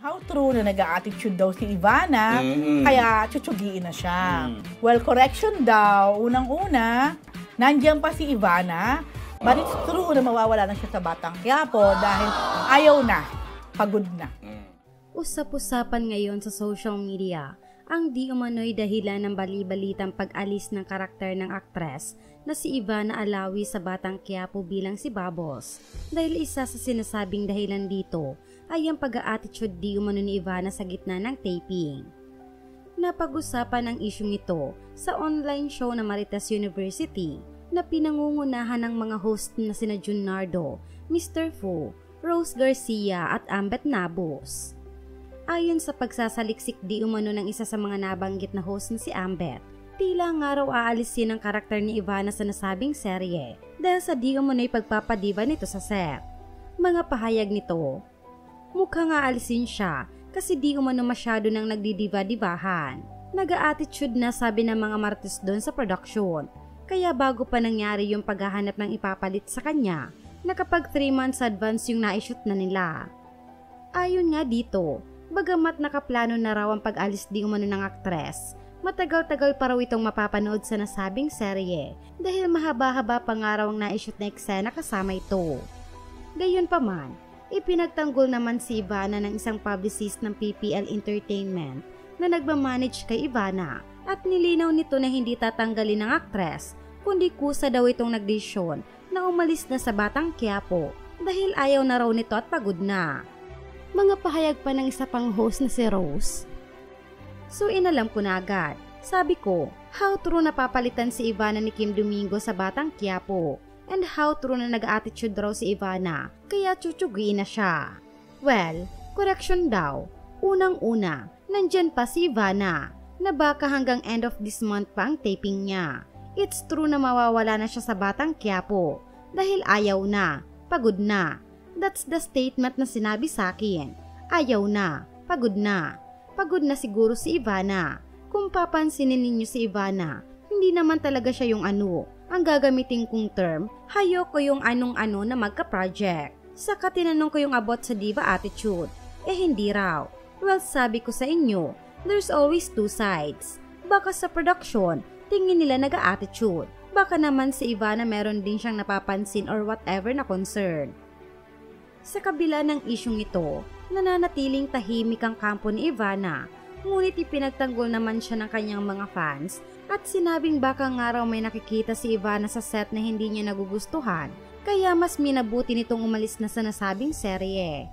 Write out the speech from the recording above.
How true na nag-a-attitude daw si Ivana, kaya tsutsugiin na siya. Well, correction daw, unang-una, nandiyan pa si Ivana, but it's true na mawawala na siya sa Batang Quiapo dahil ayaw na, pagod na. Usap-usapan ngayon sa social media ang di umano'y dahilan ng bali-balitang pag-alis ng karakter ng aktres na si Ivana Alawi sa Batang Quiapo bilang si Babos. Dahil isa sa sinasabing dahilan dito ay ang pag-a-attitude di umano ni Ivana sa gitna ng taping. Napag-usapan ang isyong ito sa online show na Marites University na pinangungunahan ng mga host na sina Jun Nardo, Mr. Fu, Rose Garcia at Ambet Nabos. Ayon sa pagsasaliksik di umano ng isa sa mga nabanggit na host na si Ambet, tila nga raw aalisin ang karakter ni Ivana sa nasabing serye dahil sa di umano'y pagpapadiva nito sa set. Mga pahayag nito, mukhang aalisin siya kasi di umano masyado nang nagdidiva-divahan. Nag-a-attitude na sabi ng mga martis doon sa production. Kaya bago pa nangyari yung paghahanap ng ipapalit sa kanya, na kapag 3 months advance yung na-shoot na nila. Ayon nga dito, bagamat nakaplano na raw ang pag-alis di umano ng aktres, matagal-tagal pa raw itong mapapanood sa nasabing serye dahil mahaba-haba pa nga raw ang na-shoot na eksena kasama ito. Gayunpaman, ipinagtanggol naman si Ivana ng isang publicist ng PPL Entertainment na nagmamanage kay Ivana at nilinaw nito na hindi tatanggalin ng aktres kundi kusa daw itong nagdesisyon na umalis na sa Batang Quiapo dahil ayaw na raw nito at pagod na. Mga pahayag pa ng isa pang host na si Rose. So inalam ko na agad. Sabi ko, how true na papalitan si Ivana ni Kim Domingo sa Batang Quiapo. And how true na nag-attitude raw si Ivana, kaya tsutsugiin na siya. Well, correction daw. Unang-una, nandyan pa si Ivana, na baka hanggang end of this month pa ang taping niya. It's true na mawawala na siya sa Batang Quiapo, dahil ayaw na, pagod na. That's the statement na sinabi sa akin. Ayaw na, pagod na. Pagod na siguro si Ivana. Kung papansinin ninyo si Ivana, hindi naman talaga siya yung ano. Ang gagamitin kong term, hayoko yung anong-ano na magka-project. Saka tinanong ko yung about sa diva attitude. Hindi raw. Well, sabi ko sa inyo, there's always 2 sides. Baka sa production, tingin nila nag-attitude. Baka naman si Ivana meron din siyang napapansin or whatever na concern. Sa kabila ng isyong ito, nananatiling tahimik ang kampo ni Ivana. Ngunit ipinagtanggol naman siya ng kanyang mga fans at sinabing baka nga raw may nakikita si Ivana sa set na hindi niya nagugustuhan, kaya mas minabuti nitong umalis na sa nasabing serye.